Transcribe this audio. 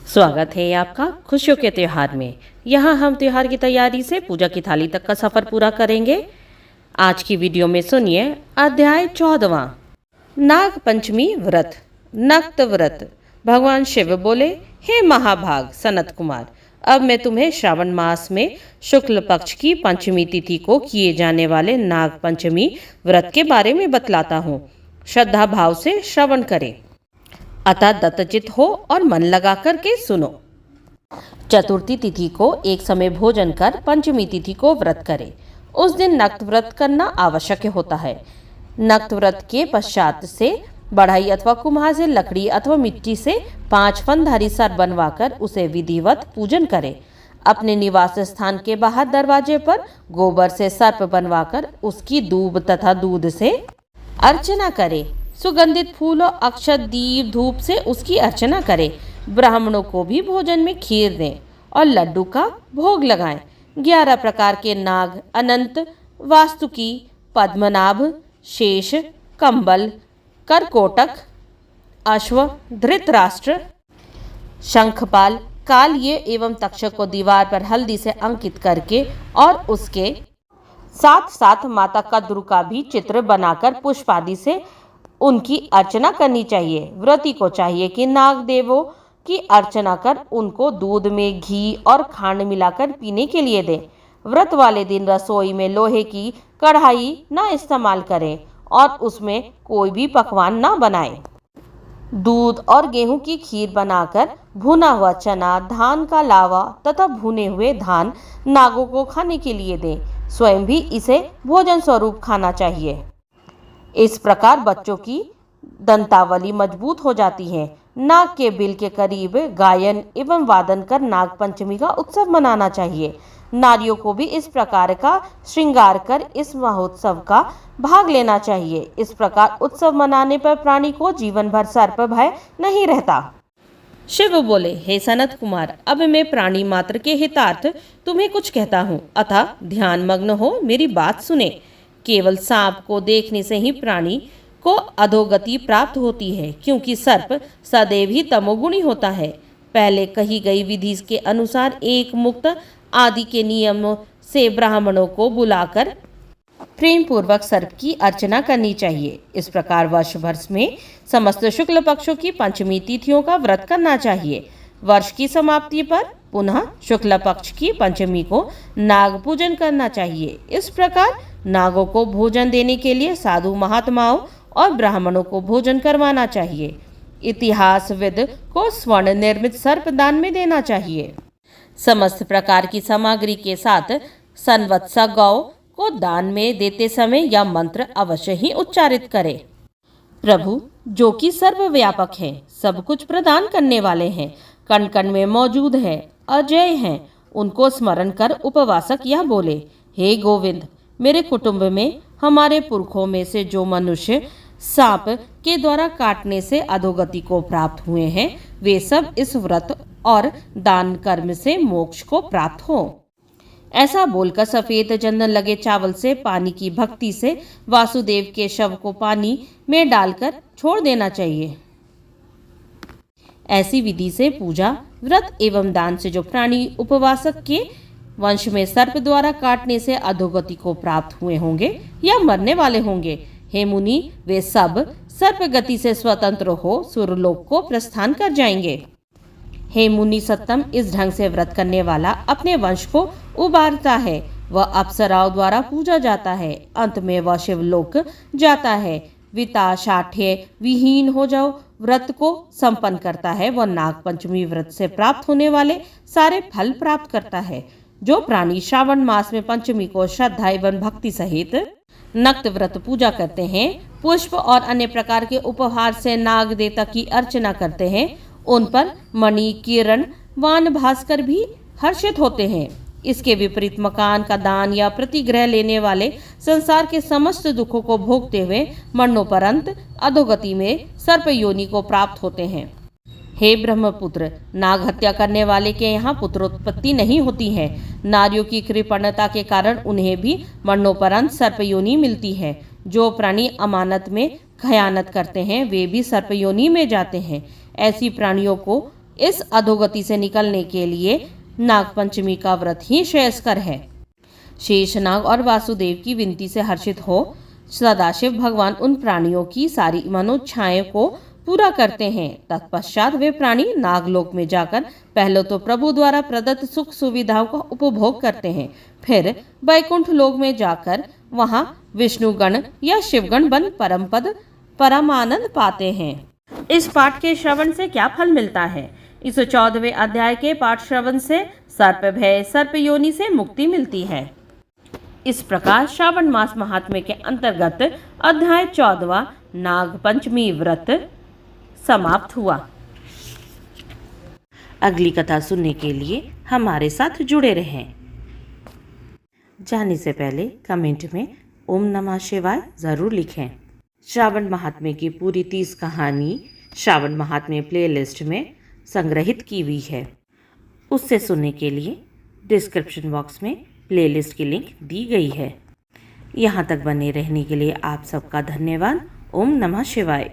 स्वागत है आपका खुशियों के त्योहार में। यहाँ हम त्योहार की तैयारी से पूजा की थाली तक का सफर पूरा करेंगे। आज की वीडियो में सुनिए अध्याय 14वां, नाग पंचमी व्रत। नक्त व्रत। भगवान शिव बोले, हे महाभाग सनत कुमार, अब मैं तुम्हें श्रावण मास में शुक्ल पक्ष की पंचमी तिथि को किए जाने वाले नाग पंचमी व्रत के बारे में बतलाता हूँ। श्रद्धा भाव से श्रवण करें, अतः दत्तचित हो और मन लगा कर के सुनो। चतुर्थी तिथि को एक समय भोजन कर पंचमी तिथि को व्रत करें। उस दिन नक्त व्रत करना आवश्यक होता है। नक्त व्रत के पश्चात से बढ़ई अथवा कुम्हार से लकड़ी अथवा मिट्टी से 5 फनधारी सर्प बनवाकर उसे विधिवत पूजन करें। अपने निवास स्थान के बाहर दरवाजे पर गोबर से सर्प बनवाकर उसकी दूब तथा दूध से अर्चना करें। सुगंधित फूल और अक्षत दीप धूप से उसकी अर्चना करें। ब्राह्मणों को भी भोजन में खीर दें और लड्डू का भोग लगाएं। 11 प्रकार के नाग, अनंत, वास्तुकी, पद्मनाभ, शेष, कंबल, करकोटक, अश्व, धृतराष्ट्र, शंखपाल, काल्य एवं तक्षक को दीवार पर हल्दी से अंकित करके और उसके साथ साथ माता कद्रु का भी चित्र बनाकर पुष्प आदि से उनकी अर्चना करनी चाहिए। व्रती को चाहिए कि नाग देवों की अर्चना कर उनको दूध में घी और खांड मिलाकर पीने के लिए दें। व्रत वाले दिन रसोई में लोहे की कढ़ाई न इस्तेमाल करें और उसमें कोई भी पकवान न बनाएं। दूध और गेहूं की खीर बनाकर भुना हुआ चना, धान का लावा तथा भुने हुए धान नागों को खाने के लिए दें। स्वयं भी इसे भोजन स्वरूप खाना चाहिए। इस प्रकार बच्चों की दंतावली मजबूत हो जाती है। नाग के बिल के करीब गायन एवं वादन कर नाग पंचमी का उत्सव मनाना चाहिए। नारियों को भी इस प्रकार का श्रृंगार कर इस महोत्सव का भाग लेना चाहिए। इस प्रकार उत्सव मनाने पर प्राणी को जीवन भर सर्प भय नहीं रहता। शिव बोले, हे सनत कुमार, अब मैं प्राणी मात्र के हितार्थ तुम्हें कुछ कहता हूँ, अतः ध्यान मग्न हो मेरी बात सुने। केवल सांप को देखने से ही प्राणी को अधोगति प्राप्त होती है, क्योंकि सर्प सदैव ही तमोगुणी होता है। पहले कही गई विधि के अनुसार एक मुक्त आदि के नियम से ब्राह्मणों को बुलाकर प्रेम पूर्वक सर्प की अर्चना करनी चाहिए। इस प्रकार वर्ष भर में समस्त शुक्ल पक्षों की पंचमी तिथियों का व्रत करना चाहिए। वर्ष की समाप्ति पर पुनः शुक्ल पक्ष की पंचमी को नाग पूजन करना चाहिए। इस प्रकार नागों को भोजन देने के लिए साधु महात्माओं और ब्राह्मणों को भोजन करवाना चाहिए। इतिहासविद को स्वर्ण निर्मित सर्प दान में देना चाहिए। समस्त प्रकार की सामग्री के साथ संवत्सा गौ को दान में देते समय यह मंत्र अवश्य ही उच्चारित करें। प्रभु जो कि सर्वव्यापक है, सब कुछ प्रदान करने वाले हैं, कण कण में मौजूद है, अजय हैं, उनको स्मरण कर उपवासक यह बोले, हे गोविंद, मेरे कुटुंब में हमारे पुरखों में से जो मनुष्य सांप के द्वारा काटने से अधोगति को प्राप्त हुए हैं, वे सब इस व्रत और दान कर्म से मोक्ष को प्राप्त हो। ऐसा बोलकर सफेद चंदन लगे चावल से पानी की भक्ति से वासुदेव के शव को पानी में डालकर छोड़ देना चाहिए। ऐसी विधि से पूजा, व्रत एवं दान से जो प्राणी उपवासक के वंश में सर्प द्वारा काटने से अधोगति को प्राप्त हुए होंगे या मरने वाले होंगे, हे मुनि, वे सब सर्प गति से स्वतंत्र हो सुरलोक को प्रस्थान कर जाएंगे। हे मुनि सत्तम, इस ढंग से व्रत करने वाला अपने वंश को उबारता है। वह अप्सराओं द्वारा पूजा जाता है। अंत में वह शिवलोक जाता है। विता शाठ्य विहीन हो जाओ व्रत को संपन्न करता है। वह नाग पंचमी व्रत से प्राप्त होने वाले सारे फल प्राप्त करता है। जो प्राणी श्रावण मास में पंचमी को श्रद्धा एवं भक्ति सहित नक्त व्रत पूजा करते हैं, पुष्प और अन्य प्रकार के उपहार से नाग देवता की अर्चना करते हैं, उन पर मणि, किरण, वान भास्कर भी हर्षित होते हैं। इसके विपरीत मकान का दान या प्रतिग्रह लेने वाले संसार के समस्त दुखों को भोगते हुए मरणोपरंत अधोगति में सर्प योनि को प्राप्त होते हैं। हे ब्रह्मपुत्र, नाग हत्या करने वाले के यहाँ पुत्रोत्पत्ति नहीं होती है। नारियों की कृपणता के कारण उन्हें भी मरणोपरंत सर्प योनि मिलती है। जो प्राणी अमानत में खयानत करते हैं वे भी सर्प योनि में जाते हैं। ऐसी प्राणियों को इस अधोगति से निकलने के लिए नागपंचमी का व्रत ही श्रेयस्कर है। शेषनाग और वासुदेव की विनती से हर्षित हो सदाशिव भगवान उन प्राणियों की सारी मनोच्छाएं को पूरा करते हैं। तत्पश्चात वे प्राणी नागलोक में जाकर पहले तो प्रभु द्वारा प्रदत्त सुख सुविधाओं का उपभोग करते हैं, फिर वैकुंठ लोक में जाकर वहां विष्णुगण या शिवगण बन परमपद परमानंद पाते हैं। इस पाठ के श्रवण से क्या फल मिलता है? इस 14वें अध्याय के पाठ श्रवण से सर्प भय सर्प योनि से मुक्ति मिलती है। इस प्रकार श्रावण मास महात्म्य के अंतर्गत अध्याय 14वां नाग पंचमी व्रत समाप्त हुआ। अगली कथा सुनने के लिए हमारे साथ जुड़े रहें। जाने से पहले कमेंट में ओम नमः शिवाय जरूर लिखें। श्रावण महात्म्य की पूरी 30 कहानी श्रावण महात्म्य प्लेलिस्ट में संग्रहित की हुई है। उससे सुनने के लिए डिस्क्रिप्शन बॉक्स में प्लेलिस्ट की लिंक दी गई है। यहाँ तक बने रहने के लिए आप सबका धन्यवाद। ओम नमः शिवाय।